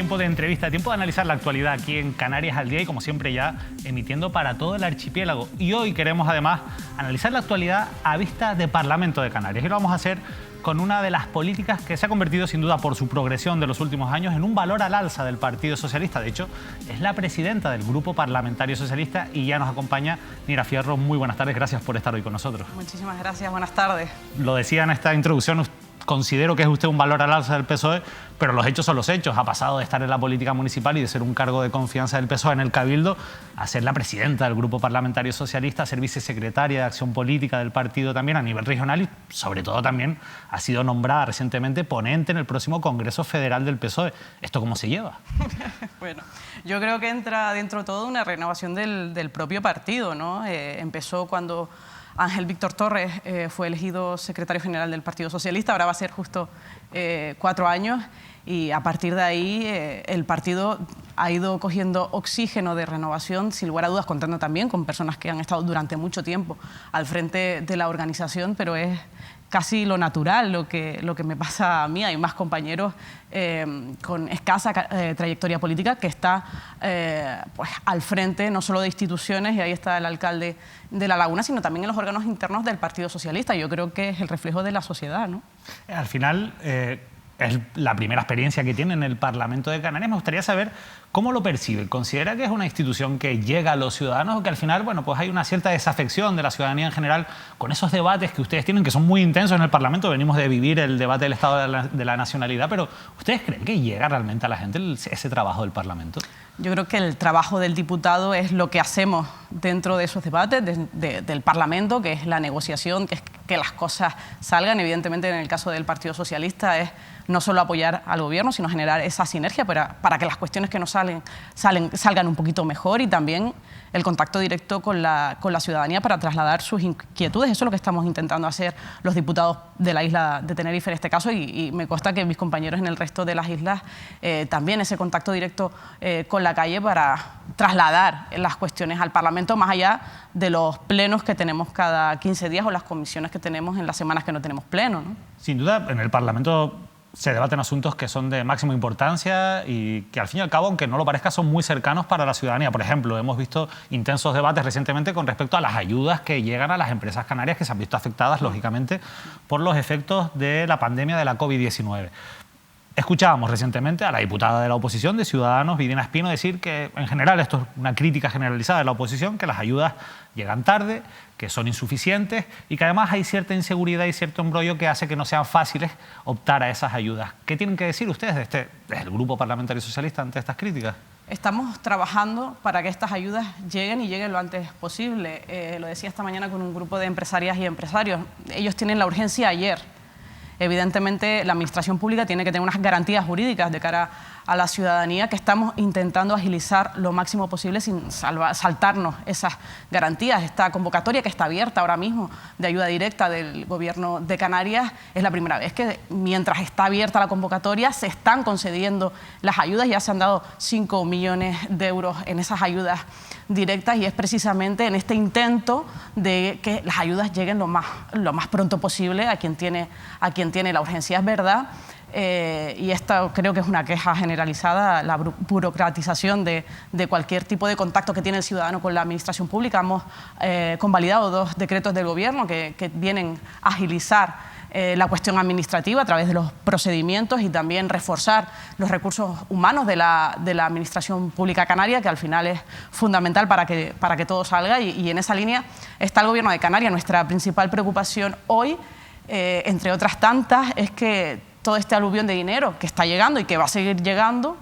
tiempo de entrevista, tiempo de analizar la actualidad aquí en Canarias al Día y como siempre ya emitiendo para todo el archipiélago. Y hoy queremos además analizar la actualidad a vista de Parlamento de Canarias. Y lo vamos a hacer con una de las políticas que se ha convertido sin duda por su progresión de los últimos años en un valor al alza del Partido Socialista. De hecho, es la presidenta del Grupo Parlamentario Socialista y ya nos acompaña Nira Fierro. Muy buenas tardes, gracias por estar hoy con nosotros. Muchísimas gracias, buenas tardes. Lo decía en esta introducción, considero que es usted un valor al alza del PSOE, pero los hechos son los hechos. Ha pasado de estar en la política municipal y de ser un cargo de confianza del PSOE en el Cabildo a ser la presidenta del Grupo Parlamentario Socialista, a ser vicesecretaria de Acción Política del partido también a nivel regional y sobre todo también ha sido nombrada recientemente ponente en el próximo Congreso Federal del PSOE. ¿Esto cómo se lleva? Bueno, yo creo que entra dentro de todo una renovación del propio partido, ¿no? Empezó cuando Ángel Víctor Torres fue elegido secretario general del Partido Socialista, ahora va a ser justo 4 años y a partir de ahí el partido ha ido cogiendo oxígeno de renovación, sin lugar a dudas contando también con personas que han estado durante mucho tiempo al frente de la organización, pero es casi lo natural lo que me pasa a mí. Hay más compañeros con escasa trayectoria política que está pues, al frente no solo de instituciones, y ahí está el alcalde de La Laguna, sino también en los órganos internos del Partido Socialista. Yo creo que es el reflejo de la sociedad, ¿no? Al final es la primera experiencia que tiene en el Parlamento de Canarias. Me gustaría saber cómo lo percibe. ¿Considera que es una institución que llega a los ciudadanos o que al final, bueno, pues hay una cierta desafección de la ciudadanía en general con esos debates que ustedes tienen, que son muy intensos en el Parlamento? Venimos de vivir el debate del Estado de la Nacionalidad, pero ¿ustedes creen que llega realmente a la gente ese trabajo del Parlamento? Yo creo que el trabajo del diputado es lo que hacemos dentro de esos debates del Parlamento, que es la negociación, que es que las cosas salgan. Evidentemente, en el caso del Partido Socialista es no solo apoyar al gobierno, sino generar esa sinergia para que las cuestiones que nos salgan un poquito mejor, y también el contacto directo con la ciudadanía para trasladar sus inquietudes. Eso es lo que estamos intentando hacer los diputados de la isla de Tenerife en este caso, y me consta que mis compañeros en el resto de las islas también ese contacto directo con la calle para trasladar las cuestiones al Parlamento, más allá de los plenos que tenemos cada 15 días o las comisiones que tenemos en las semanas que no tenemos pleno, ¿no? Sin duda, en el Parlamento se debaten asuntos que son de máxima importancia y que al fin y al cabo, aunque no lo parezca, son muy cercanos para la ciudadanía. Por ejemplo, hemos visto intensos debates recientemente con respecto a las ayudas que llegan a las empresas canarias que se han visto afectadas, lógicamente, por los efectos de la pandemia de la COVID-19. Escuchábamos recientemente a la diputada de la oposición de Ciudadanos, Vidina Espino, decir que en general, esto es una crítica generalizada de la oposición, que las ayudas llegan tarde, que son insuficientes y que además hay cierta inseguridad y cierto embrollo que hace que no sean fáciles optar a esas ayudas. ¿Qué tienen que decir ustedes desde el Grupo Parlamentario Socialista ante estas críticas? Estamos trabajando para que estas ayudas lleguen y lleguen lo antes posible. Lo decía esta mañana con un grupo de empresarias y empresarios. Ellos tienen la urgencia ayer. Evidentemente, la Administración Pública tiene que tener unas garantías jurídicas de cara a la ciudadanía que estamos intentando agilizar lo máximo posible sin saltarnos esas garantías. Esta convocatoria que está abierta ahora mismo de ayuda directa del Gobierno de Canarias es la primera vez que, mientras está abierta la convocatoria, se están concediendo las ayudas. Ya se han dado 5 millones de euros en esas ayudas directas y es precisamente en este intento de que las ayudas lleguen lo más pronto posible a quien tiene la urgencia. Es verdad, y esta creo que es una queja generalizada, la burocratización de cualquier tipo de contacto que tiene el ciudadano con la Administración Pública. Hemos convalidado 2 decretos del Gobierno que vienen a agilizar la cuestión administrativa a través de los procedimientos y también reforzar los recursos humanos de la Administración Pública canaria, que al final es fundamental para que todo salga, y en esa línea está el Gobierno de Canarias. Nuestra principal preocupación hoy, entre otras tantas, es que todo este aluvión de dinero que está llegando y que va a seguir llegando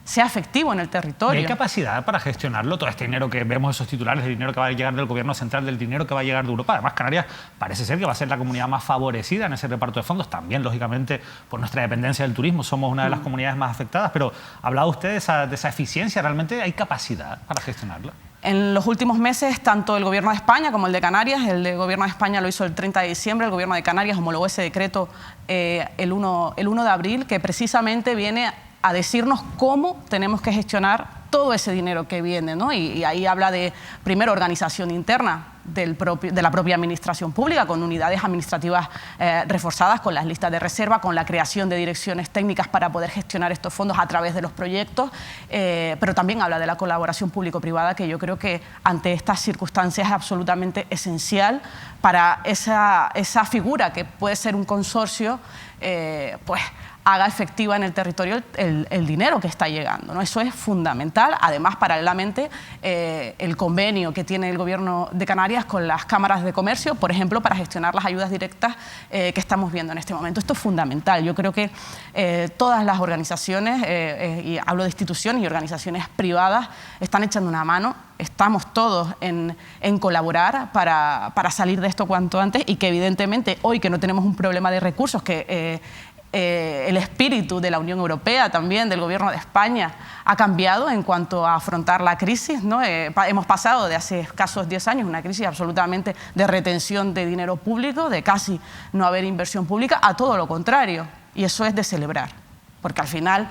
sea efectivo en el territorio. ¿Y hay capacidad para gestionarlo? Todo este dinero que vemos, esos titulares, el dinero que va a llegar del Gobierno central, del dinero que va a llegar de Europa. Además, Canarias parece ser que va a ser la comunidad más favorecida en ese reparto de fondos. También, lógicamente, por nuestra dependencia del turismo, somos una de las comunidades más afectadas. Pero hablaba usted de esa eficiencia. ¿Realmente hay capacidad para gestionarla? En los últimos meses, tanto el Gobierno de España como el de Canarias, el Gobierno de España lo hizo el 30 de diciembre, el Gobierno de Canarias homologó ese decreto el 1 de abril, que precisamente viene a decirnos cómo tenemos que gestionar todo ese dinero que viene, ¿no? Y ahí habla de, primero, organización interna de la propia administración pública, con unidades administrativas reforzadas, con las listas de reserva, con la creación de direcciones técnicas para poder gestionar estos fondos a través de los proyectos, pero también habla de la colaboración público-privada, que yo creo que ante estas circunstancias es absolutamente esencial para esa figura que puede ser un consorcio, pues haga efectiva en el territorio el dinero que está llegando, ¿no? Eso es fundamental. Además, paralelamente, el convenio que tiene el Gobierno de Canarias con las cámaras de comercio, por ejemplo, para gestionar las ayudas directas que estamos viendo en este momento. Esto es fundamental. Yo creo que todas las organizaciones, y hablo de instituciones y organizaciones privadas, están echando una mano. Estamos todos en colaborar para salir de esto cuanto antes, y que evidentemente hoy, que no tenemos un problema de recursos, que el espíritu de la Unión Europea, también del Gobierno de España, ha cambiado en cuanto a afrontar la crisis, ¿no? Hemos pasado de hace escasos 10 años una crisis absolutamente de retención de dinero público, de casi no haber inversión pública, a todo lo contrario. Y eso es de celebrar, porque al final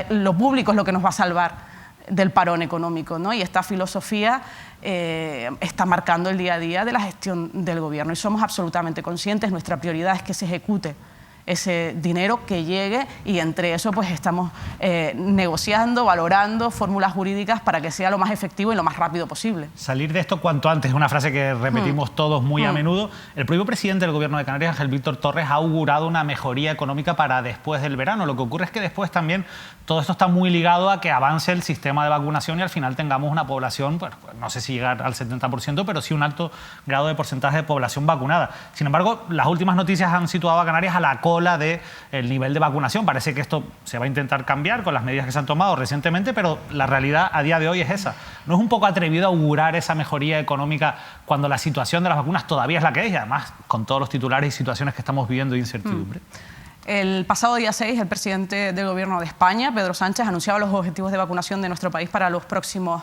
lo público es lo que nos va a salvar del parón económico, ¿no? Y esta filosofía está marcando el día a día de la gestión del Gobierno, y somos absolutamente conscientes. Nuestra prioridad es que se ejecute ese dinero, que llegue, y entre eso pues estamos negociando, valorando fórmulas jurídicas para que sea lo más efectivo y lo más rápido posible. Salir de esto cuanto antes es una frase que repetimos todos muy a menudo. El propio presidente del Gobierno de Canarias, Ángel Víctor Torres, ha augurado una mejoría económica para después del verano. Lo que ocurre es que después también todo esto está muy ligado a que avance el sistema de vacunación y al final tengamos una población, pues, no sé si llegar al 70%, pero sí un alto grado de porcentaje de población vacunada. Sin embargo, las últimas noticias han situado a Canarias a la cola del nivel de vacunación. Parece que esto se va a intentar cambiar con las medidas que se han tomado recientemente, pero la realidad a día de hoy es esa. ¿No es un poco atrevido augurar esa mejoría económica cuando la situación de las vacunas todavía es la que es, y además con todos los titulares y situaciones que estamos viviendo de incertidumbre? El pasado día 6, el presidente del Gobierno de España, Pedro Sánchez, anunciaba los objetivos de vacunación de nuestro país para los próximos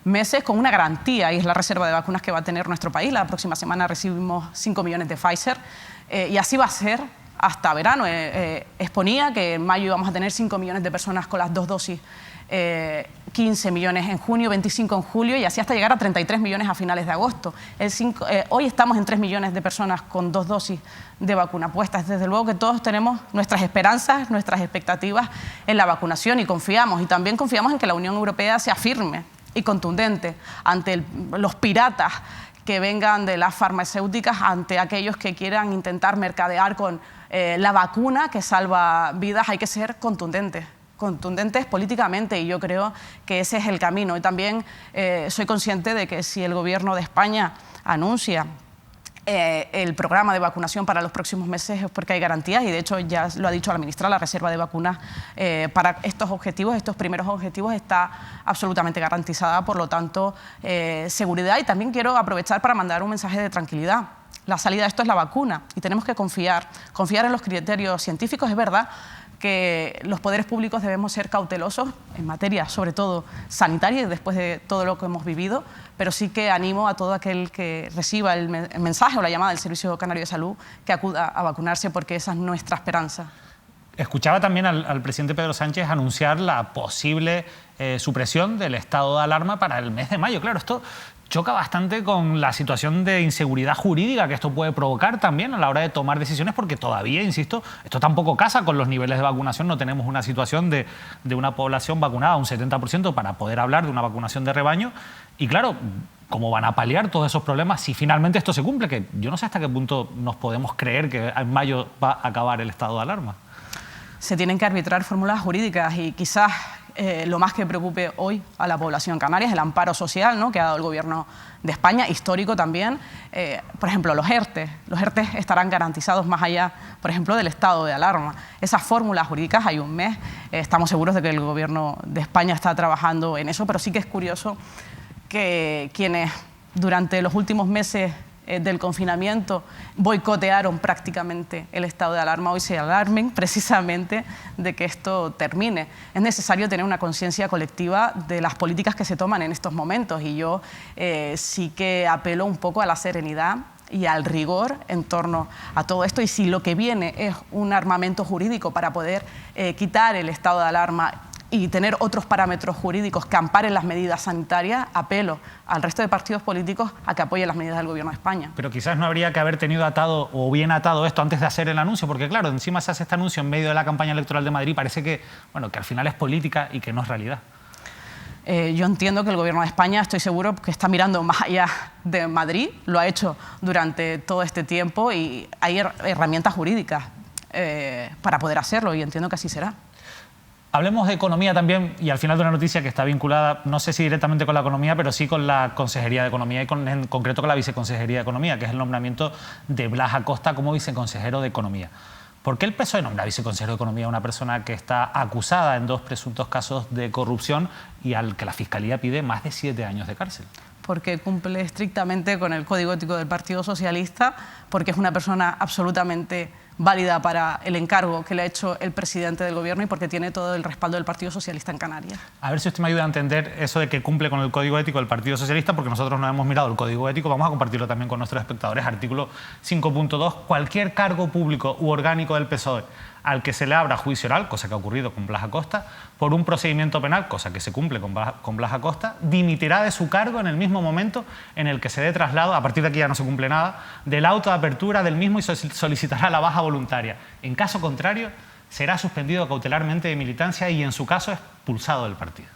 meses, con una garantía, y es la reserva de vacunas que va a tener nuestro país. La próxima semana recibimos 5 millones de Pfizer, y así va a ser hasta verano. Exponía que en mayo íbamos a tener 5 millones de personas con las 2 dosis, 15 millones en junio, 25 en julio, y así hasta llegar a 33 millones a finales de agosto. Hoy estamos en 3 millones de personas con 2 dosis de vacuna puestas. Desde luego que todos tenemos nuestras esperanzas, nuestras expectativas en la vacunación, y confiamos, y también confiamos en que la Unión Europea sea firme y contundente ante los piratas que vengan de las farmacéuticas, ante aquellos que quieran intentar mercadear con la vacuna que salva vidas. Hay que ser contundentes políticamente, y yo creo que ese es el camino. Y también soy consciente de que si el Gobierno de España anuncia el programa de vacunación para los próximos meses, es porque hay garantías, y de hecho ya lo ha dicho la ministra, la reserva de vacunas para estos objetivos, estos primeros objetivos, está absolutamente garantizada. Por lo tanto, seguridad. Y también quiero aprovechar para mandar un mensaje de tranquilidad. La salida de esto es la vacuna, y tenemos que confiar en los criterios científicos. Es verdad que los poderes públicos debemos ser cautelosos en materia, sobre todo sanitaria, y después de todo lo que hemos vivido, pero sí que animo a todo aquel que reciba el mensaje o la llamada del Servicio Canario de Salud que acuda a vacunarse, porque esa es nuestra esperanza. Escuchaba también al presidente Pedro Sánchez anunciar la posible supresión del estado de alarma para el mes de mayo. Claro, esto choca bastante con la situación de inseguridad jurídica que esto puede provocar también a la hora de tomar decisiones, porque todavía, insisto, esto tampoco casa con los niveles de vacunación. No tenemos una situación de una población vacunada un 70% para poder hablar de una vacunación de rebaño. Y claro, ¿cómo van a paliar todos esos problemas si finalmente esto se cumple? Que yo no sé hasta qué punto nos podemos creer que en mayo va a acabar el estado de alarma. Se tienen que arbitrar fórmulas jurídicas, y quizás lo más que preocupe hoy a la población canaria es el amparo social, ¿no?, que ha dado el Gobierno de España, histórico también. Por ejemplo, los ERTE estarán garantizados más allá, por ejemplo, del estado de alarma. Esas fórmulas jurídicas, hay un mes, estamos seguros de que el Gobierno de España está trabajando en eso, pero sí que es curioso que quienes durante los últimos meses del confinamiento boicotearon prácticamente el estado de alarma, hoy se alarmen precisamente de que esto termine. Es necesario tener una conciencia colectiva de las políticas que se toman en estos momentos, y yo sí que apelo un poco a la serenidad y al rigor en torno a todo esto. Y si lo que viene es un armamento jurídico para poder quitar el estado de alarma y tener otros parámetros jurídicos que amparen las medidas sanitarias, apelo al resto de partidos políticos a que apoyen las medidas del Gobierno de España. Pero quizás no habría que haber tenido atado o bien atado esto antes de hacer el anuncio, porque claro, encima se hace este anuncio en medio de la campaña electoral de Madrid, parece que, bueno, que al final es política y que no es realidad. Yo entiendo que el Gobierno de España, estoy seguro, que está mirando más allá de Madrid, lo ha hecho durante todo este tiempo y hay herramientas jurídicas para poder hacerlo y entiendo que así será. Hablemos de economía también y al final de una noticia que está vinculada, no sé si directamente con la economía, pero sí con la Consejería de Economía y en concreto con la Viceconsejería de Economía, que es el nombramiento de Blas Acosta como viceconsejero de Economía. ¿Por qué el PSOE nombra viceconsejero de Economía a una persona que está acusada en 2 presuntos casos de corrupción y al que la Fiscalía pide más de 7 años de cárcel? Porque cumple estrictamente con el Código Ético del Partido Socialista, porque es una persona absolutamente válida para el encargo que le ha hecho el presidente del Gobierno y porque tiene todo el respaldo del Partido Socialista en Canarias. A ver si usted me ayuda a entender eso de que cumple con el Código Ético del Partido Socialista, porque nosotros no hemos mirado el Código Ético, vamos a compartirlo también con nuestros espectadores. Artículo 5.2, cualquier cargo público u orgánico del PSOE al que se le abra juicio oral, cosa que ha ocurrido con Blas Acosta, por un procedimiento penal, cosa que se cumple con Blas Acosta, dimitirá de su cargo en el mismo momento en el que se dé traslado, a partir de aquí ya no se cumple nada, del auto de apertura del mismo y solicitará la baja voluntaria. En caso contrario, será suspendido cautelarmente de militancia y en su caso expulsado del partido.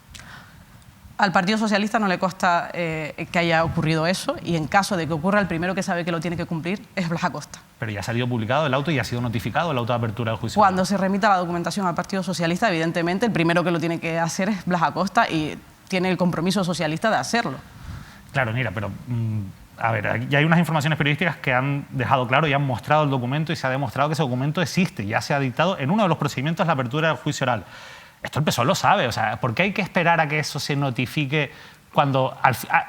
Al Partido Socialista no le consta que haya ocurrido eso y en caso de que ocurra, el primero que sabe que lo tiene que cumplir es Blas Acosta. Pero ya ha salido publicado el auto y ha sido notificado el auto de apertura del juicio. Cuando se remita la documentación al Partido Socialista, evidentemente el primero que lo tiene que hacer es Blas Acosta y tiene el compromiso socialista de hacerlo. Claro, mira, pero a ver, ya hay unas informaciones periodísticas que han dejado claro y han mostrado el documento y se ha demostrado que ese documento existe, ya se ha dictado en uno de los procedimientos la apertura del juicio oral. Esto el PSOE lo sabe, o sea, ¿por qué hay que esperar a que eso se notifique cuando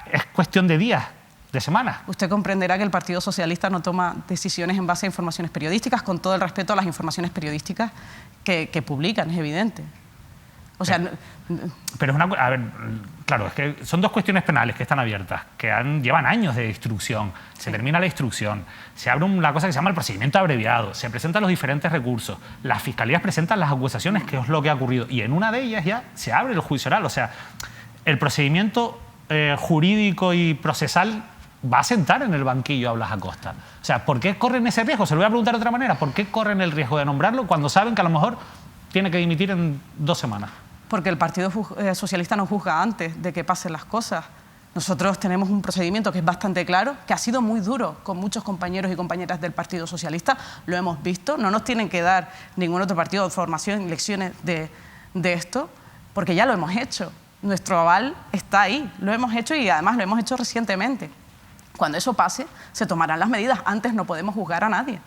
es cuestión de días, de semanas? Usted comprenderá que el Partido Socialista no toma decisiones en base a informaciones periodísticas, con todo el respeto a las informaciones periodísticas que publican, es evidente. O sea, pero es a ver, claro, es que son 2 cuestiones penales que están abiertas, que llevan años de instrucción, se termina la instrucción, se abre una cosa que se llama el procedimiento abreviado, se presentan los diferentes recursos, las fiscalías presentan las acusaciones, que es lo que ha ocurrido, y en una de ellas ya se abre el juicio oral. O sea, el procedimiento jurídico y procesal va a sentar en el banquillo a Blas Acosta. O sea, ¿por qué corren ese riesgo? Se lo voy a preguntar de otra manera. ¿Por qué corren el riesgo de nombrarlo cuando saben que a lo mejor tiene que dimitir en 2 semanas? Porque el Partido Socialista no juzga antes de que pasen las cosas. Nosotros tenemos un procedimiento que es bastante claro, que ha sido muy duro con muchos compañeros y compañeras del Partido Socialista, lo hemos visto, no nos tienen que dar ningún otro partido de formación y lecciones de esto, porque ya lo hemos hecho. Nuestro aval está ahí, lo hemos hecho y además lo hemos hecho recientemente. Cuando eso pase, se tomarán las medidas. Antes no podemos juzgar a nadie.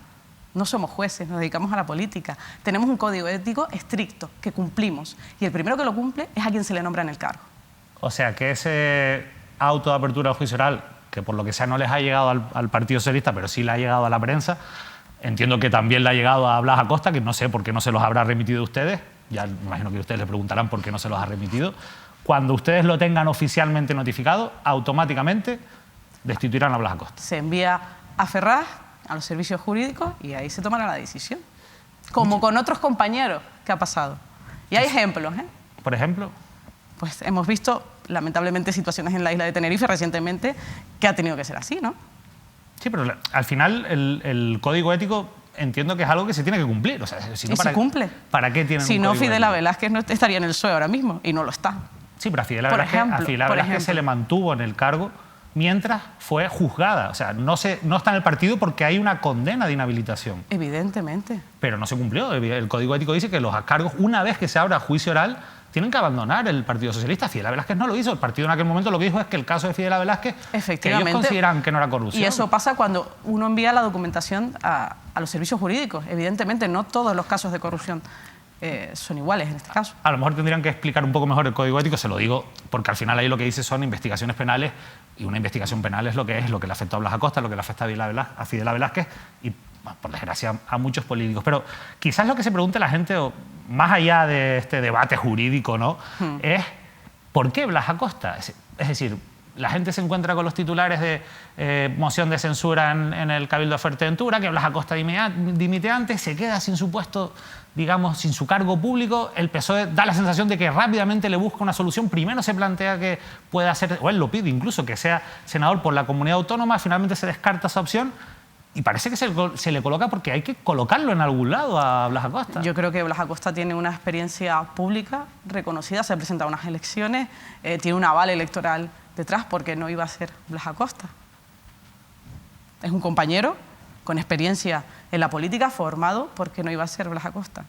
No somos jueces, nos dedicamos a la política. Tenemos un código ético estricto que cumplimos y el primero que lo cumple es a quien se le nombra en el cargo. O sea, que ese auto de apertura del juicio oral, que por lo que sea no les ha llegado al Partido Socialista, pero sí le ha llegado a la prensa, entiendo que también le ha llegado a Blas Acosta, que no sé por qué no se los habrá remitido a ustedes, ya me imagino que ustedes le preguntarán por qué no se los ha remitido. Cuando ustedes lo tengan oficialmente notificado, automáticamente destituirán a Blas Acosta. Se envía a Ferraz, a los servicios jurídicos y ahí se tomará la decisión. Como con otros compañeros que ha pasado. Y hay ejemplos, ¿eh? Por ejemplo. Pues hemos visto, lamentablemente, situaciones en la isla de Tenerife recientemente que ha tenido que ser así, ¿no? Sí, pero al final el código ético entiendo que es algo que se tiene que cumplir. O sea, si no, ¿Y se cumple? ¿Para qué tienen si un no, código Fidela ético? Velázquez no estaría en el PSOE ahora mismo y no lo está. Sí, pero a Fidela Velázquez se le mantuvo en el cargo mientras fue juzgada. O sea, no está en el partido porque hay una condena de inhabilitación. Evidentemente. Pero no se cumplió. El Código Ético dice que los cargos, una vez que se abra juicio oral, tienen que abandonar el Partido Socialista. Fidela Velázquez no lo hizo. El partido en aquel momento lo que dijo es que el caso de Fidela Velázquez, que ellos consideran que no era corrupción. Y eso pasa cuando uno envía la documentación a los servicios jurídicos. Evidentemente, no todos los casos de corrupción son iguales en este caso. A lo mejor tendrían que explicar un poco mejor el Código Ético, se lo digo, porque al final ahí lo que dice son investigaciones penales y una investigación penal es lo que le afecta a Blas Acosta, lo que le afecta a Fidela Velázquez y, por desgracia, a muchos políticos. Pero quizás lo que se pregunte la gente, más allá de este debate jurídico, ¿no? Es ¿por qué Blas Acosta? Es decir, la gente se encuentra con los titulares de moción de censura en el Cabildo de Fuerteventura, que Blas Acosta dimite antes, se queda sin su puesto, digamos, sin su cargo público. El PSOE da la sensación de que rápidamente le busca una solución. Primero se plantea que pueda ser, o él lo pide incluso, que sea senador por la comunidad autónoma. Finalmente se descarta esa opción. Y parece que se le coloca porque hay que colocarlo en algún lado a Blas Acosta. Yo creo que Blas Acosta tiene una experiencia pública reconocida, se ha presentado a unas elecciones, tiene un aval electoral detrás porque no iba a ser Blas Acosta. Es un compañero con experiencia en la política formado porque no iba a ser Blas Acosta.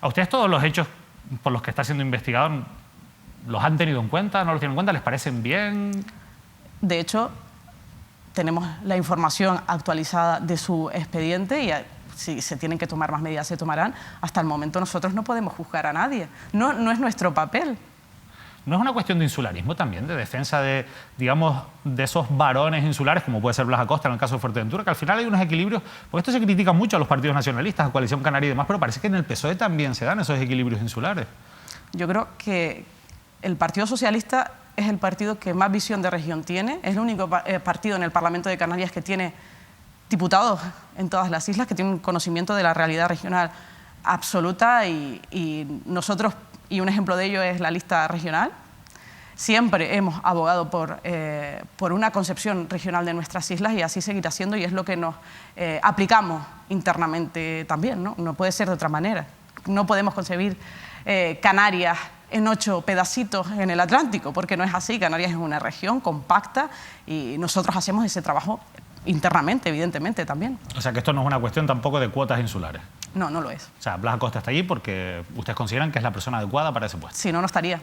¿A ustedes todos los hechos por los que está siendo investigado los han tenido en cuenta? ¿No los tienen en cuenta? ¿Les parecen bien? De hecho, tenemos la información actualizada de su expediente y si se tienen que tomar más medidas, se tomarán. Hasta el momento nosotros no podemos juzgar a nadie. No es nuestro papel. ¿No es una cuestión de insularismo también, de defensa de, digamos, de esos varones insulares, como puede ser Blas Acosta en el caso de Fuerteventura, que al final hay unos equilibrios? Porque esto se critica mucho a los partidos nacionalistas, a Coalición Canaria y demás, pero parece que en el PSOE también se dan esos equilibrios insulares. Yo creo que el Partido Socialista es el partido que más visión de región tiene, es el único partido en el Parlamento de Canarias que tiene diputados en todas las islas, que tiene un conocimiento de la realidad regional absoluta y nosotros, y un ejemplo de ello es la lista regional. Siempre hemos abogado por una concepción regional de nuestras islas y así seguirá siendo y es lo que nos aplicamos internamente también, ¿no? No puede ser de otra manera. No podemos concebir Canarias en 8 pedacitos en el Atlántico, porque no es así. Canarias es una región compacta y nosotros hacemos ese trabajo internamente, evidentemente, también. O sea, que esto no es una cuestión tampoco de cuotas insulares. No, no lo es. O sea, Blas Acosta está allí porque ustedes consideran que es la persona adecuada para ese puesto. Si no, no estaría.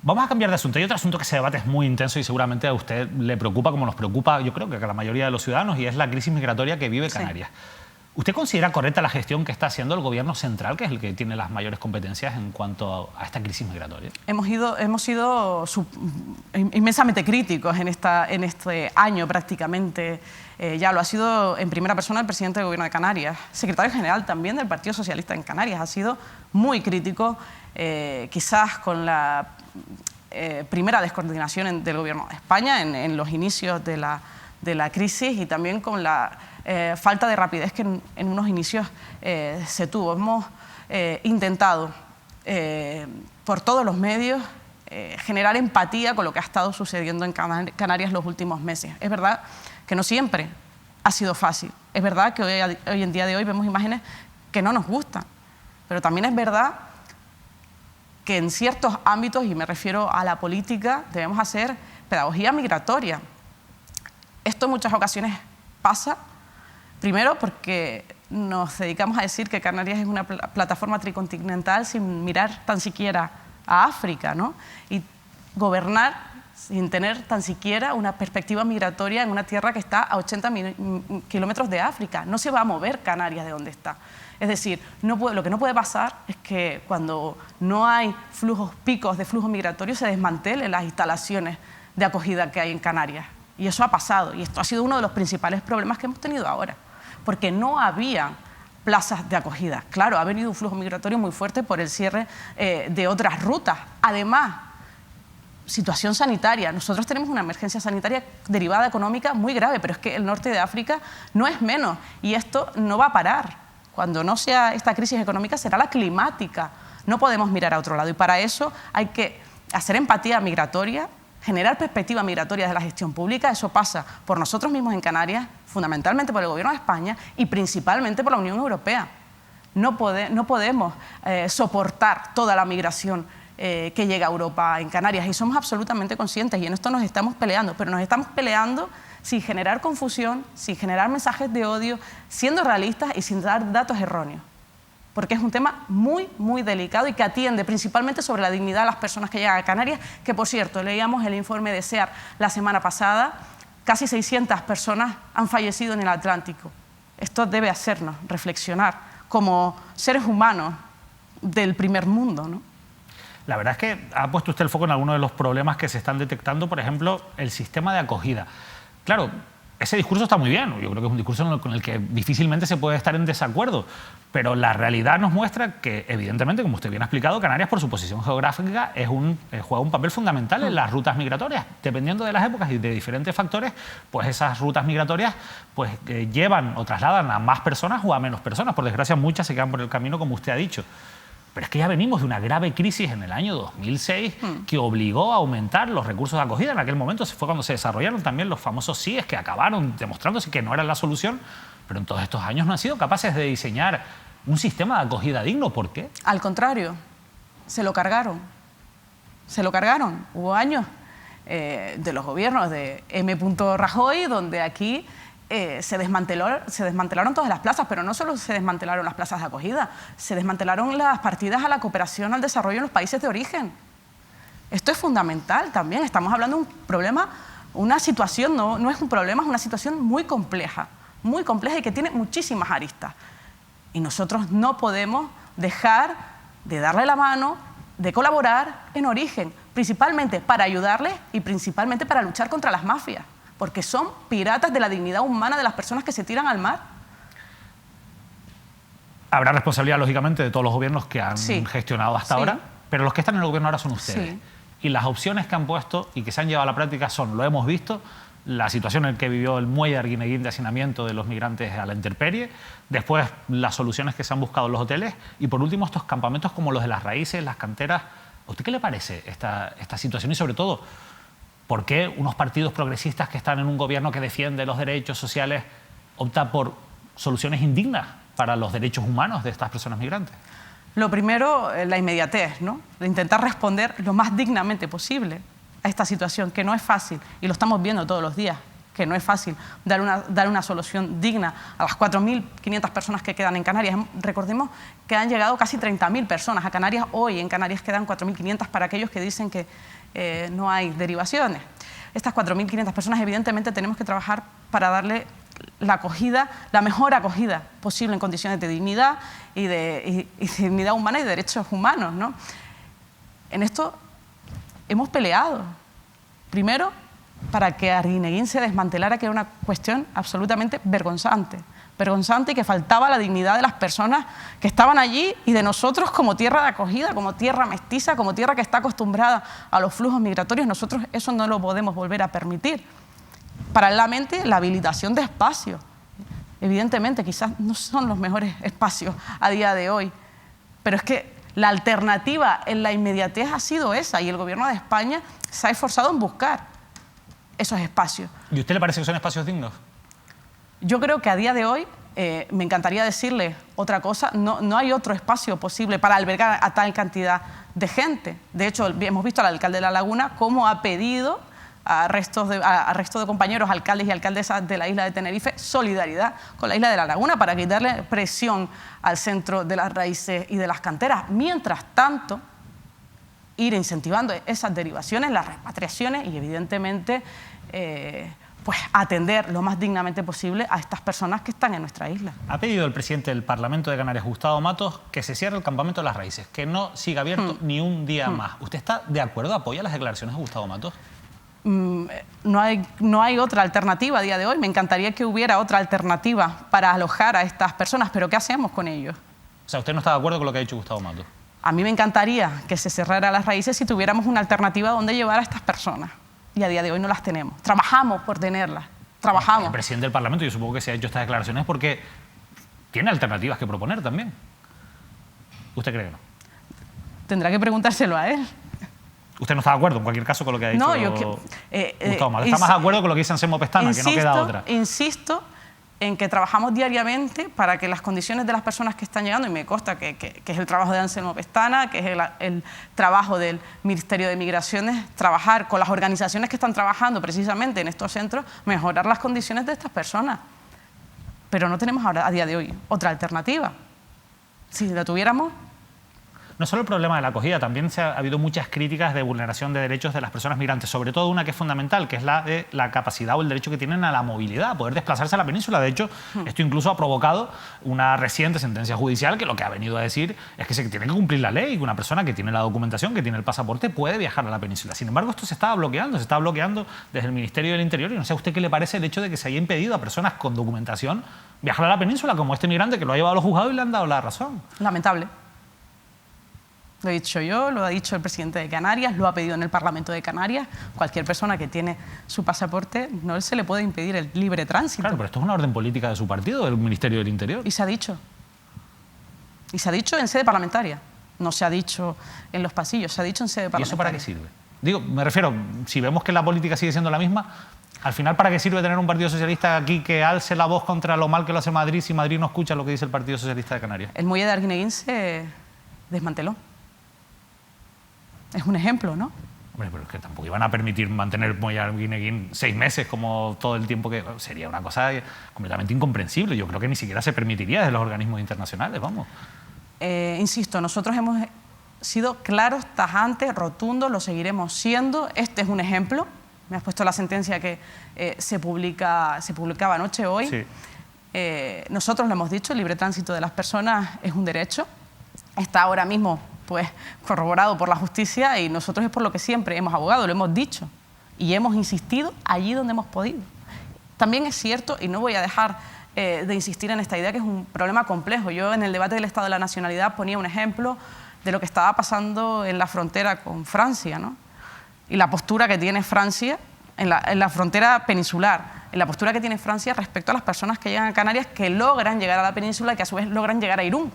Vamos a cambiar de asunto. Hay otro asunto que se debate, es muy intenso y seguramente a usted le preocupa, como nos preocupa, yo creo que a la mayoría de los ciudadanos, y es la crisis migratoria que vive Canarias. Sí. ¿Usted considera correcta la gestión que está haciendo el gobierno central, que es el que tiene las mayores competencias en cuanto a esta crisis migratoria? Hemos sido inmensamente críticos en este año prácticamente. Ya lo ha sido en primera persona el presidente del Gobierno de Canarias, secretario general también del Partido Socialista en Canarias. Ha sido muy crítico, quizás con la primera descoordinación del Gobierno de España en los inicios de la crisis y también con la falta de rapidez que en unos inicios se tuvo. Hemos intentado por todos los medios generar empatía con lo que ha estado sucediendo en Canarias los últimos meses. Es verdad que no siempre ha sido fácil. Es verdad que hoy en día de hoy vemos imágenes que no nos gustan, pero también es verdad que en ciertos ámbitos, y me refiero a la política, debemos hacer pedagogía migratoria. Esto en muchas ocasiones pasa, primero porque nos dedicamos a decir que Canarias es una plataforma tricontinental sin mirar tan siquiera a África, ¿no? Y gobernar sin tener tan siquiera una perspectiva migratoria en una tierra que está a 80 kilómetros de África. No se va a mover Canarias de donde está. Es decir, lo que no puede pasar es que cuando no hay picos de flujo migratorio se desmantelen las instalaciones de acogida que hay en Canarias. Y eso ha pasado, y esto ha sido uno de los principales problemas que hemos tenido ahora, porque no había plazas de acogida. Claro, ha venido un flujo migratorio muy fuerte por el cierre de otras rutas. Además, situación sanitaria. Nosotros tenemos una emergencia sanitaria derivada económica muy grave, pero es que el norte de África no es menos, y esto no va a parar. Cuando no sea esta crisis económica, será la climática. No podemos mirar a otro lado, y para eso hay que hacer empatía migratoria, generar perspectiva migratoria de la gestión pública. Eso pasa por nosotros mismos en Canarias, fundamentalmente por el Gobierno de España y principalmente por la Unión Europea. No podemos soportar toda la migración que llega a Europa en Canarias, y somos absolutamente conscientes, y en esto nos estamos peleando, pero nos estamos peleando sin generar confusión, sin generar mensajes de odio, siendo realistas y sin dar datos erróneos. Porque es un tema muy, muy delicado y que atiende principalmente sobre la dignidad de las personas que llegan a Canarias, que por cierto, leíamos el informe de SEAR la semana pasada, casi 600 personas han fallecido en el Atlántico. Esto debe hacernos reflexionar como seres humanos del primer mundo, ¿no? La verdad es que ha puesto usted el foco en algunos de los problemas que se están detectando, por ejemplo, el sistema de acogida. Claro, ese discurso está muy bien. Yo creo que es un discurso con el que difícilmente se puede estar en desacuerdo. Pero la realidad nos muestra que, evidentemente, como usted bien ha explicado, Canarias, por su posición geográfica, juega un papel fundamental en las rutas migratorias. Dependiendo de las épocas y de diferentes factores, pues esas rutas migratorias pues, llevan o trasladan a más personas o a menos personas. Por desgracia, muchas se quedan por el camino, como usted ha dicho. Pero es que ya venimos de una grave crisis en el año 2006 que obligó a aumentar los recursos de acogida. En aquel momento fue cuando se desarrollaron también los famosos CIES, que acabaron demostrándose que no eran la solución, pero en todos estos años no han sido capaces de diseñar un sistema de acogida digno. ¿Por qué? Al contrario, se lo cargaron. Se lo cargaron. Hubo años de los gobiernos de M. Rajoy donde aquí se desmantelaron todas las plazas, pero no solo se desmantelaron las plazas de acogida, se desmantelaron las partidas a la cooperación al desarrollo en los países de origen. Esto es fundamental también. Estamos hablando de un problema, una situación, no es un problema, es una situación muy compleja y que tiene muchísimas aristas. Y nosotros no podemos dejar de darle la mano, de colaborar en origen, principalmente para ayudarles y principalmente para luchar contra las mafias, porque son piratas de la dignidad humana de las personas que se tiran al mar. Habrá responsabilidad, lógicamente, de todos los gobiernos que han gestionado hasta ahora, pero los que están en el gobierno ahora son ustedes. Sí. Y las opciones que han puesto y que se han llevado a la práctica son, lo hemos visto, la situación en la que vivió el muelle de Arguineguín de hacinamiento de los migrantes a la intemperie, después las soluciones que se han buscado en los hoteles y, por último, estos campamentos como los de las raíces, las canteras. ¿A usted qué le parece esta situación? Y, sobre todo, ¿por qué unos partidos progresistas que están en un gobierno que defiende los derechos sociales optan por soluciones indignas para los derechos humanos de estas personas migrantes? Lo primero, la inmediatez, ¿no? De intentar responder lo más dignamente posible a esta situación, que no es fácil, y lo estamos viendo todos los días, que no es fácil dar una solución digna a las 4.500 personas que quedan en Canarias. Recordemos que han llegado casi 30.000 personas a Canarias. Hoy en Canarias quedan 4.500 para aquellos que dicen que no hay derivaciones. Estas 4.500 personas, evidentemente, tenemos que trabajar para darle la acogida, la mejor acogida posible en condiciones de dignidad y de dignidad humana y de derechos humanos, ¿no? En esto hemos peleado. Primero, para que Arguineguín se desmantelara, que era una cuestión absolutamente vergonzante y que faltaba la dignidad de las personas que estaban allí y de nosotros como tierra de acogida, como tierra mestiza, como tierra que está acostumbrada a los flujos migratorios. Nosotros eso no lo podemos volver a permitir. Paralelamente, la habilitación de espacios. Evidentemente, quizás no son los mejores espacios a día de hoy, pero es que la alternativa en la inmediatez ha sido esa y el Gobierno de España se ha esforzado en buscar esos espacios. ¿Y a usted le parece que son espacios dignos? Yo creo que a día de hoy, me encantaría decirle otra cosa, no hay otro espacio posible para albergar a tal cantidad de gente. De hecho, hemos visto al alcalde de La Laguna cómo ha pedido a resto de compañeros, alcaldes y alcaldesas de la isla de Tenerife, solidaridad con la isla de La Laguna para quitarle presión al centro de las raíces y de las canteras. Mientras tanto, ir incentivando esas derivaciones, las repatriaciones y, evidentemente, pues atender lo más dignamente posible a estas personas que están en nuestra isla. Ha pedido el presidente del Parlamento de Canarias, Gustavo Matos, que se cierre el campamento de las raíces, que no siga abierto ni un día más. ¿Usted está de acuerdo? ¿Apoya las declaraciones de Gustavo Matos? No hay otra alternativa a día de hoy. Me encantaría que hubiera otra alternativa para alojar a estas personas, pero ¿qué hacemos con ellos? O sea, ¿usted no está de acuerdo con lo que ha dicho Gustavo Matos? A mí me encantaría que se cerrara las raíces si tuviéramos una alternativa donde llevar a estas personas. Y a día de hoy no las tenemos. Trabajamos por tenerlas. Trabajamos. El presidente del Parlamento, yo supongo que se ha hecho estas declaraciones porque tiene alternativas que proponer también. ¿Usted cree que no? Tendrá que preguntárselo a él. ¿Usted no está de acuerdo, en cualquier caso, con lo que ha dicho Gustavo Matos? ¿Está más de acuerdo con lo que dice Anselmo Pestana, que no queda otra? Insisto en que trabajamos diariamente para que las condiciones de las personas que están llegando, y me consta que es el trabajo de Anselmo Pestana, que es el trabajo del Ministerio de Migraciones, trabajar con las organizaciones que están trabajando precisamente en estos centros, mejorar las condiciones de estas personas. Pero no tenemos ahora, a día de hoy, otra alternativa. Si la tuviéramos... no solo el problema de la acogida, también ha habido muchas críticas de vulneración de derechos de las personas migrantes, sobre todo una que es fundamental, que es la de la capacidad o el derecho que tienen a la movilidad, a poder desplazarse a la península. De hecho, esto incluso ha provocado una reciente sentencia judicial que lo que ha venido a decir es que se tiene que cumplir la ley y que una persona que tiene la documentación, que tiene el pasaporte, puede viajar a la península. Sin embargo, esto se estaba bloqueando desde el Ministerio del Interior, y no sé a usted qué le parece el hecho de que se haya impedido a personas con documentación viajar a la península, como este migrante que lo ha llevado a los juzgados y le han dado la razón. Lamentable. Lo he dicho yo, lo ha dicho el presidente de Canarias, lo ha pedido en el Parlamento de Canarias. Cualquier persona que tiene su pasaporte no se le puede impedir el libre tránsito. Claro, pero esto es una orden política de su partido, del Ministerio del Interior. Y se ha dicho. Y se ha dicho en sede parlamentaria. No se ha dicho en los pasillos, se ha dicho en sede parlamentaria. ¿Y eso para qué sirve? Digo, me refiero, si vemos que la política sigue siendo la misma, al final, ¿para qué sirve tener un Partido Socialista aquí que alce la voz contra lo mal que lo hace Madrid si Madrid no escucha lo que dice el Partido Socialista de Canarias? El muelle de Arguineguín se desmanteló. Es un ejemplo, ¿no? Hombre, pero es que tampoco iban a permitir mantener el muelle de Arguineguín 6 meses como todo el tiempo que... Sería una cosa completamente incomprensible. Yo creo que ni siquiera se permitiría desde los organismos internacionales, vamos. Insisto, nosotros hemos sido claros, tajantes, rotundos, lo seguiremos siendo. Este es un ejemplo. Me has puesto la sentencia que se publicaba anoche, hoy. Sí. Nosotros lo hemos dicho, el libre tránsito de las personas es un derecho. Está ahora mismo pues, corroborado por la justicia y nosotros es por lo que siempre hemos abogado, lo hemos dicho y hemos insistido allí donde hemos podido. También es cierto, y no voy a dejar de insistir en esta idea, que es un problema complejo. Yo en el debate del Estado de la Nacionalidad ponía un ejemplo de lo que estaba pasando en la frontera con Francia, ¿no? Y la postura que tiene Francia en la frontera peninsular, en la postura que tiene Francia respecto a las personas que llegan a Canarias, que logran llegar a la península y que a su vez logran llegar a Irún,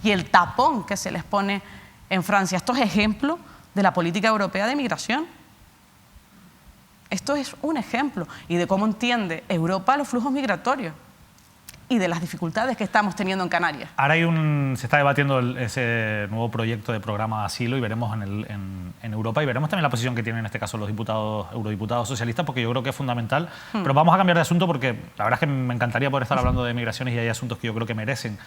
y el tapón que se les pone en Francia. Esto es ejemplo de la política europea de migración. Esto es un ejemplo y de cómo entiende Europa los flujos migratorios y de las dificultades que estamos teniendo en Canarias. Ahora se está debatiendo ese nuevo proyecto de programa de asilo y veremos en Europa, y veremos también la posición que tienen en este caso los eurodiputados socialistas, porque yo creo que es fundamental. Pero vamos a cambiar de asunto porque la verdad es que me encantaría poder estar hablando de migraciones y hay asuntos que yo creo que merecen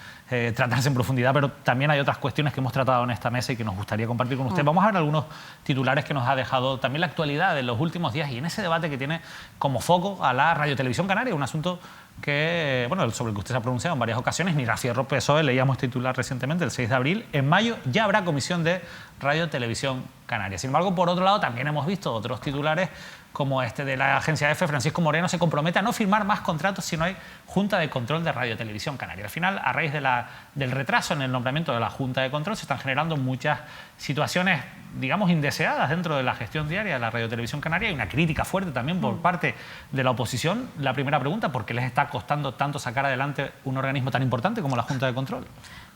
tratarse en profundidad, pero también hay otras cuestiones que hemos tratado en esta mesa y que nos gustaría compartir con usted. Vamos a ver algunos titulares que nos ha dejado también la actualidad de los últimos días y en ese debate que tiene como foco a la Radiotelevisión Canaria, un asunto que, bueno, sobre el que usted se ha pronunciado en varias ocasiones. Mira, Fierro PSOE, leíamos titular recientemente, el 6 de abril, en mayo ya habrá comisión de Radio Televisión Canaria. Sin embargo, por otro lado, también hemos visto otros titulares como este de la agencia EFE. Francisco Moreno se compromete a no firmar más contratos si no hay Junta de Control de Radio Televisión Canaria. Al final, a raíz del retraso en el nombramiento de la Junta de Control, se están generando muchas situaciones, digamos, indeseadas dentro de la gestión diaria de la Radio Televisión Canaria. Hay una crítica fuerte también por parte de la oposición. La primera pregunta, ¿por qué les está costando tanto sacar adelante un organismo tan importante como la Junta de Control?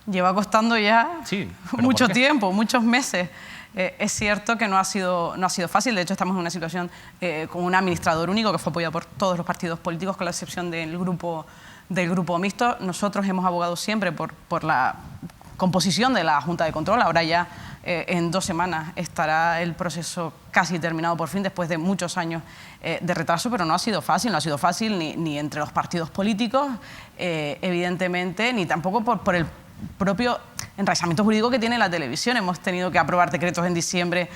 Lleva costando ya mucho tiempo, muchos meses. Es cierto que no ha sido fácil. De hecho, estamos en una situación con un administrador único que fue apoyado por todos los partidos políticos, con la excepción del grupo mixto. Nosotros hemos abogado siempre por la composición de la Junta de Control. Ahora ya en 2 semanas estará el proceso casi terminado por fin, después de muchos años de retraso, pero no ha sido fácil. No ha sido fácil ni entre los partidos políticos, evidentemente, ni tampoco por el propio enraizamiento jurídico que tiene la televisión. Hemos tenido que aprobar decretos en diciembre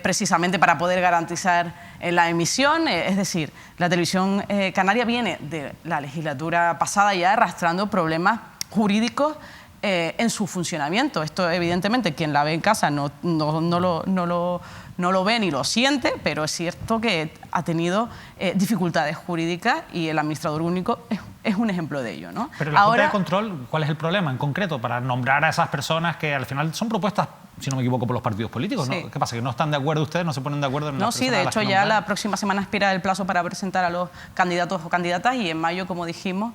precisamente para poder garantizar la emisión. Es decir, la televisión canaria viene de la legislatura pasada ya arrastrando problemas jurídicos en su funcionamiento. Esto, evidentemente, quien la ve en casa no lo ve ni lo siente, pero es cierto que ha tenido dificultades jurídicas y el administrador único es un ejemplo de ello, ¿no? Pero la Junta de Control, ¿cuál es el problema en concreto para nombrar a esas personas que al final son propuestas, si no me equivoco, por los partidos políticos, ¿no? Sí. ¿Qué pasa? ¿Que no están de acuerdo ustedes? ¿No se ponen de acuerdo en las personas? No, sí, de hecho ya la próxima semana expira el plazo para presentar a los candidatos o candidatas y en mayo, como dijimos,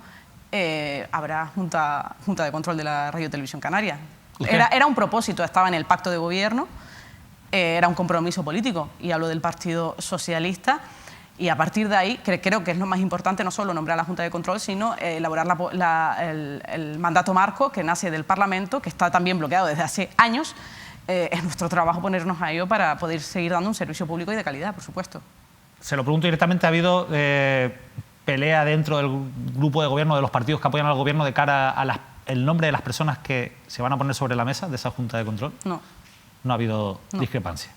habrá junta de Control de la Radio Televisión Canaria. Era un propósito, estaba en el pacto de gobierno, era un compromiso político, y hablo del Partido Socialista, y a partir de ahí creo que es lo más importante, no solo nombrar la Junta de Control, sino elaborar el mandato marco que nace del Parlamento, que está también bloqueado desde hace años. Es nuestro trabajo ponernos a ello para poder seguir dando un servicio público y de calidad, por supuesto. Se lo pregunto directamente, ¿ha habido pelea dentro del grupo de gobierno, de los partidos que apoyan al gobierno, de cara a las el nombre de las personas que se van a poner sobre la mesa de esa Junta de Control? No. No ha habido discrepancia.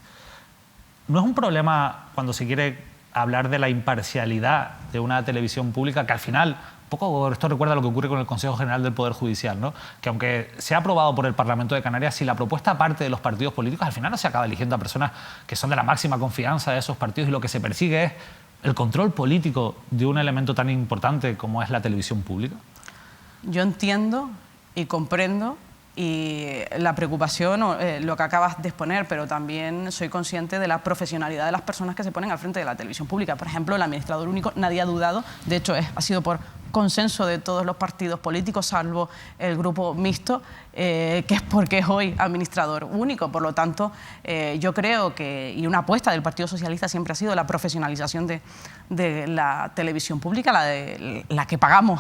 ¿No es un problema cuando se quiere hablar de la imparcialidad de una televisión pública, que al final, un poco esto recuerda lo que ocurre con el Consejo General del Poder Judicial, ¿no? Que aunque sea aprobado por el Parlamento de Canarias, si la propuesta parte de los partidos políticos, al final no se acaba eligiendo a personas que son de la máxima confianza de esos partidos y lo que se persigue es el control político de un elemento tan importante como es la televisión pública? Yo entiendo y comprendo la preocupación o lo que acabas de exponer, pero también soy consciente de la profesionalidad de las personas que se ponen al frente de la televisión pública. Por ejemplo, el administrador único, nadie ha dudado, de hecho ha sido por consenso de todos los partidos políticos, salvo el grupo mixto, que es porque es hoy administrador único. Por lo tanto, yo creo que, y una apuesta del Partido Socialista siempre ha sido la profesionalización de la televisión pública, la que pagamos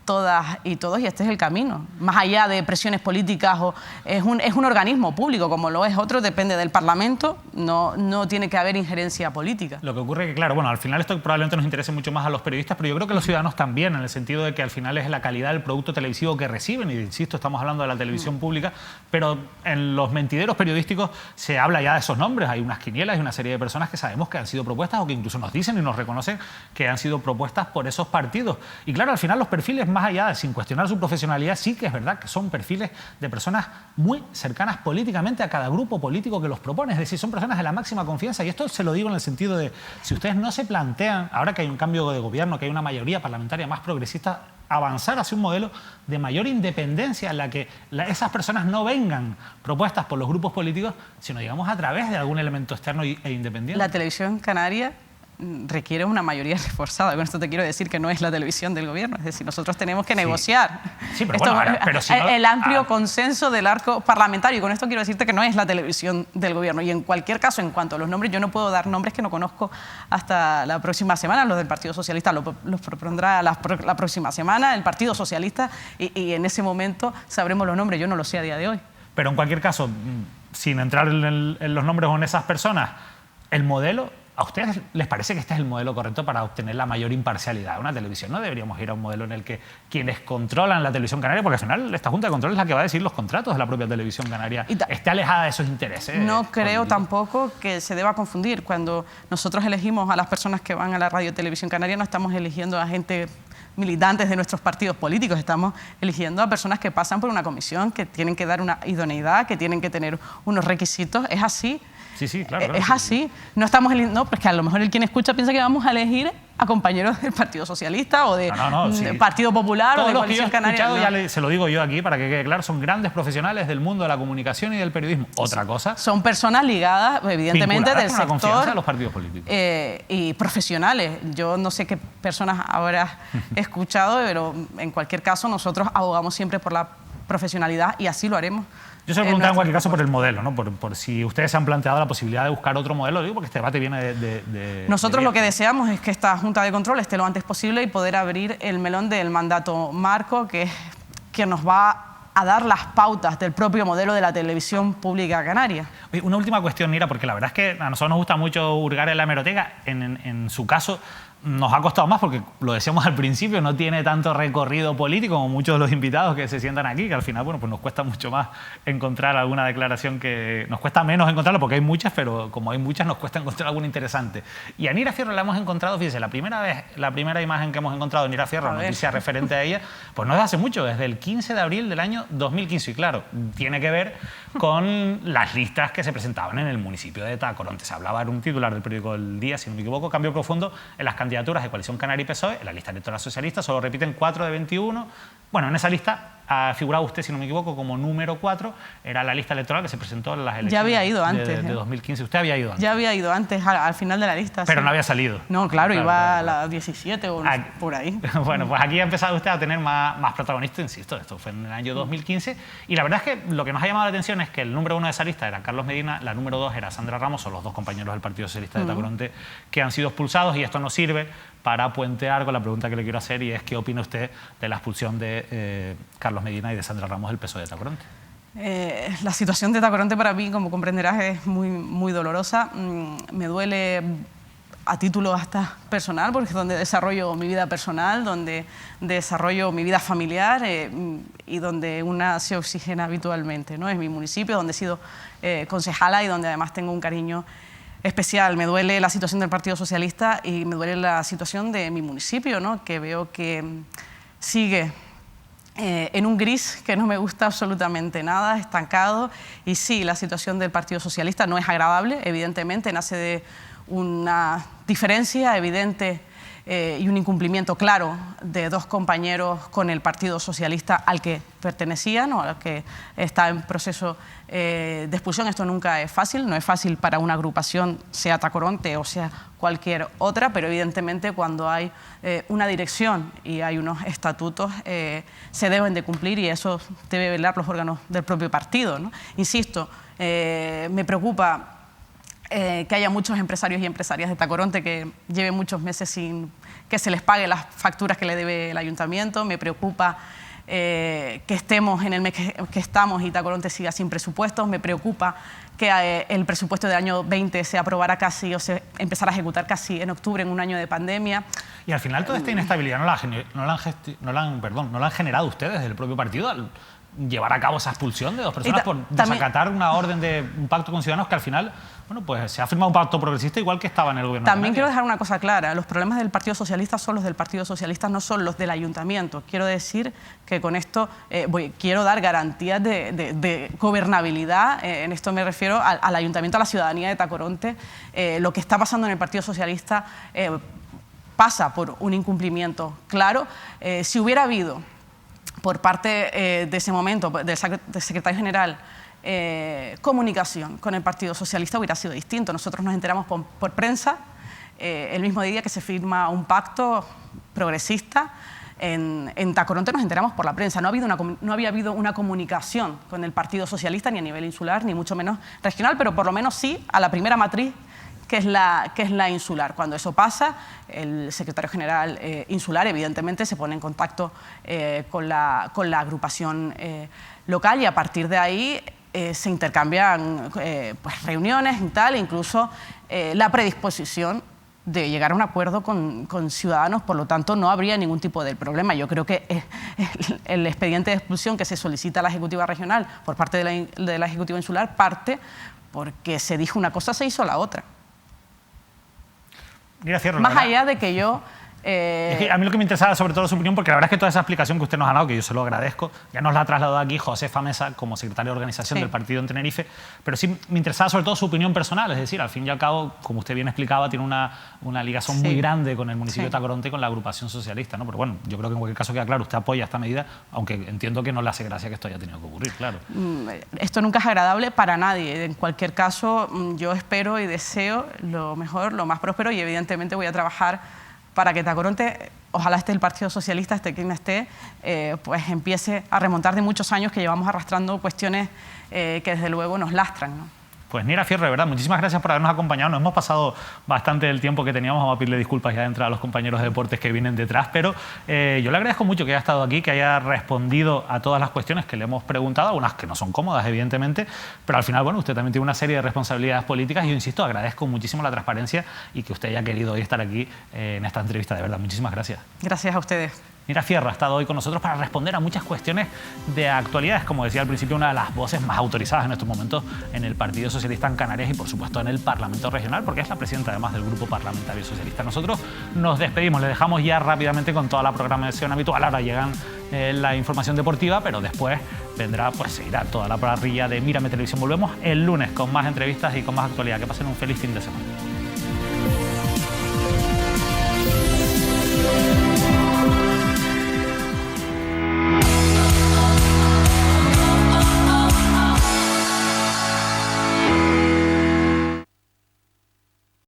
todas y todos, y este es el camino. Más allá de presiones políticas, es un organismo público, como lo es otro, depende del Parlamento, no tiene que haber injerencia política. Lo que ocurre es que, claro, bueno, al final esto probablemente nos interese mucho más a los periodistas, pero yo creo que los ciudadanos también, en el sentido de que al final es la calidad del producto televisivo que reciben, y insisto, estamos hablando de la televisión pública, pero en los mentideros periodísticos se habla ya de esos nombres, hay unas quinielas y una serie de personas que sabemos que han sido propuestas o que incluso nos dicen y nos reconocen que han sido propuestas por esos partidos. Y claro, al final los perfiles, más allá de sin cuestionar su profesionalidad, sí que es verdad que son perfiles de personas muy cercanas políticamente a cada grupo político que los propone, es decir, son personas de la máxima confianza, y esto se lo digo en el sentido de, si ustedes no se plantean, ahora que hay un cambio de gobierno, que hay una mayoría parlamentaria más progresista, avanzar hacia un modelo de mayor independencia en la que esas personas no vengan propuestas por los grupos políticos, sino digamos a través de algún elemento externo e independiente. La televisión canaria requiere una mayoría reforzada. Con esto te quiero decir que no es la televisión del gobierno, es decir, nosotros tenemos que negociar. Sí, pero bueno, pero si no, el amplio consenso del arco parlamentario, y con esto quiero decirte que no es la televisión del gobierno. Y en cualquier caso, en cuanto a los nombres, yo no puedo dar nombres que no conozco hasta la próxima semana. Los del Partido Socialista los propondrá la próxima semana el Partido Socialista, y en ese momento sabremos los nombres. Yo no lo sé a día de hoy. Pero en cualquier caso, sin entrar en los nombres o en esas personas, el modelo, ¿a ustedes les parece que este es el modelo correcto para obtener la mayor imparcialidad de una televisión? ¿No deberíamos ir a un modelo en el que quienes controlan la televisión canaria, porque al final esta Junta de Control es la que va a decir los contratos de la propia televisión canaria, esté alejada de esos intereses? No creo tampoco que se deba confundir. Cuando nosotros elegimos a las personas que van a la Radio Televisión Canaria, no estamos eligiendo a gente militantes de nuestros partidos políticos, estamos eligiendo a personas que pasan por una comisión, que tienen que dar una idoneidad, que tienen que tener unos requisitos. Es así. Sí, claro. Es así. No estamos eligiendo, no, porque a lo mejor el quien escucha piensa que vamos a elegir a compañeros del Partido Socialista o del Partido Popular o de Coalición Canaria. Todos los que yo he escuchado, ya se lo digo yo aquí para que quede claro, son grandes profesionales del mundo de la comunicación y del periodismo. Otra cosa. Son personas ligadas, evidentemente, del sector. Con la confianza de los partidos políticos. Y profesionales. Yo no sé qué personas habrás escuchado, pero en cualquier caso nosotros abogamos siempre por la profesionalidad y así lo haremos. Yo se lo preguntaba en cualquier caso por el modelo, ¿no? Por si ustedes se han planteado la posibilidad de buscar otro modelo, digo, porque este debate viene de Nosotros lo que deseamos es que esta Junta de Control esté lo antes posible y poder abrir el melón del mandato marco, que nos va a dar las pautas del propio modelo de la televisión pública canaria. Oye, una última cuestión, Nira, porque la verdad es que a nosotros nos gusta mucho hurgar en la hemeroteca. En su caso nos ha costado más porque, lo decíamos al principio, no tiene tanto recorrido político como muchos de los invitados que se sientan aquí, que al final, bueno, pues nos cuesta mucho más encontrar alguna declaración que... Nos cuesta menos encontrarlo porque hay muchas, pero como hay muchas nos cuesta encontrar alguna interesante. Y a Nira Fierro la hemos encontrado, fíjese, la primera imagen que hemos encontrado de Nira Fierro, noticia referente a ella, pues no es hace mucho, desde el 15 de abril del año 2015. Y claro, tiene que ver con las listas que se presentaban en el municipio de Tacoronte. Se hablaba en un titular del periódico El Día, si no me equivoco, cambio profundo en las candidaturas de Coalición Canaria y PSOE. En la lista electoral socialista solo repiten 4 de 21. Bueno, en esa lista figuraba usted, si no me equivoco, como número 4. Era la lista electoral que se presentó en las elecciones ya había ido antes, de 2015. ¿Usted había ido antes? Ya había ido antes, al final de la lista. Pero sí. No había salido. No, claro, iba a las 17 o por ahí. Bueno, pues aquí ha empezado usted a tener más protagonistas, insisto, esto fue en el año 2015. Y la verdad es que lo que nos ha llamado la atención es que el número 1 de esa lista era Carlos Medina, la número 2 era Sandra Ramos, son los dos compañeros del Partido Socialista de Tacoronte que han sido expulsados, y esto nos sirve para puentear con la pregunta que le quiero hacer, y es ¿qué opina usted de la expulsión de Carlos Medina y de Sandra Ramos del PSOE de Tacoronte? La situación de Tacoronte para mí, como comprenderás, es muy dolorosa. Me duele a título hasta personal, porque es donde desarrollo mi vida personal, donde desarrollo mi vida familiar y donde una se oxigena habitualmente, ¿no? Es mi municipio, donde he sido concejala y donde además tengo un cariño especial. Me duele la situación del Partido Socialista y me duele la situación de mi municipio, ¿no? Que veo que sigue en un gris que no me gusta absolutamente nada, estancado. Y sí, la situación del Partido Socialista no es agradable, evidentemente, nace de una diferencia evidente y un incumplimiento claro de dos compañeros con el Partido Socialista al que pertenecían o al que está en proceso de expulsión. Esto nunca es fácil, no es fácil para una agrupación, sea Tacoronte o sea cualquier otra, pero evidentemente cuando hay una dirección y hay unos estatutos se deben de cumplir y eso debe velar los órganos del propio partido, ¿no? Insisto, me preocupa que haya muchos empresarios y empresarias de Tacoronte que lleven muchos meses sin que se les pague las facturas que le debe el ayuntamiento. Me preocupa que estemos en el mes que estamos y Tacoronte siga sin presupuestos. Me preocupa que el presupuesto del año 20 se aprobara casi o se empezara a ejecutar casi en octubre, en un año de pandemia. Y al final toda esta inestabilidad no la han generado ustedes desde el propio partido al llevar a cabo esa expulsión de dos personas por desacatar una orden de un pacto con Ciudadanos que al final, bueno, pues se ha firmado un pacto progresista igual que estaba en el gobierno. También quiero dejar una cosa clara, los problemas del Partido Socialista son los del Partido Socialista, no son los del Ayuntamiento. Quiero decir que con esto quiero dar garantías de gobernabilidad, en esto me refiero al Ayuntamiento, a la ciudadanía de Tacoronte. Lo que está pasando en el Partido Socialista pasa por un incumplimiento claro. Si hubiera habido por parte de ese momento, del secretario general, comunicación con el Partido Socialista, hubiera sido distinto. Nosotros nos enteramos por prensa el mismo día que se firma un pacto progresista. En Tacoronte nos enteramos por la prensa. No había habido una comunicación con el Partido Socialista ni a nivel insular, ni mucho menos regional, pero por lo menos sí a la primera matriz, que es la insular. Cuando eso pasa, el secretario general insular evidentemente se pone en contacto con la agrupación local y a partir de ahí se intercambian pues, reuniones y tal, e incluso la predisposición de llegar a un acuerdo con Ciudadanos, por lo tanto no habría ningún tipo de problema. Yo creo que el expediente de expulsión que se solicita a la Ejecutiva Regional por parte de la Ejecutiva Insular parte porque se dijo una cosa, se hizo la otra. Mira, cierro, más allá de que yo... Es que a mí lo que me interesaba sobre todo su opinión, porque la verdad es que toda esa explicación que usted nos ha dado, que yo se lo agradezco, ya nos la ha trasladado aquí José Famesa como secretario de organización del partido en Tenerife, pero sí me interesaba sobre todo su opinión personal, es decir, al fin y al cabo, como usted bien explicaba, tiene una ligación muy grande con el municipio de Tacoronte y con la agrupación socialista, ¿no? Pero bueno, yo creo que en cualquier caso queda claro, usted apoya esta medida, aunque entiendo que no le hace gracia que esto haya tenido que ocurrir, claro. Esto nunca es agradable para nadie, en cualquier caso yo espero y deseo lo mejor, lo más próspero y evidentemente voy a trabajar para que Tacoronte, ojalá esté el Partido Socialista, esté quien esté, pues empiece a remontar de muchos años que llevamos arrastrando cuestiones que desde luego nos lastran, ¿no? Pues Nira Fierro, de verdad, muchísimas gracias por habernos acompañado. Nos hemos pasado bastante del tiempo que teníamos. Vamos a pedirle disculpas ya de entrada a los compañeros de deportes que vienen detrás, pero yo le agradezco mucho que haya estado aquí, que haya respondido a todas las cuestiones que le hemos preguntado, algunas que no son cómodas, evidentemente, pero al final, bueno, usted también tiene una serie de responsabilidades políticas y yo insisto, agradezco muchísimo la transparencia y que usted haya querido hoy estar aquí en esta entrevista, de verdad. Muchísimas gracias. Gracias a ustedes. Nira Fierro ha estado hoy con nosotros para responder a muchas cuestiones de actualidad. Es, como decía al principio, una de las voces más autorizadas en estos momentos en el Partido Socialista en Canarias y, por supuesto, en el Parlamento Regional, porque es la presidenta, además, del Grupo Parlamentario Socialista. Nosotros nos despedimos, le dejamos ya rápidamente con toda la programación habitual. Ahora llegan la información deportiva, pero después vendrá, pues seguirá toda la parrilla de Mírame Televisión. Volvemos el lunes con más entrevistas y con más actualidad. Que pasen un feliz fin de semana.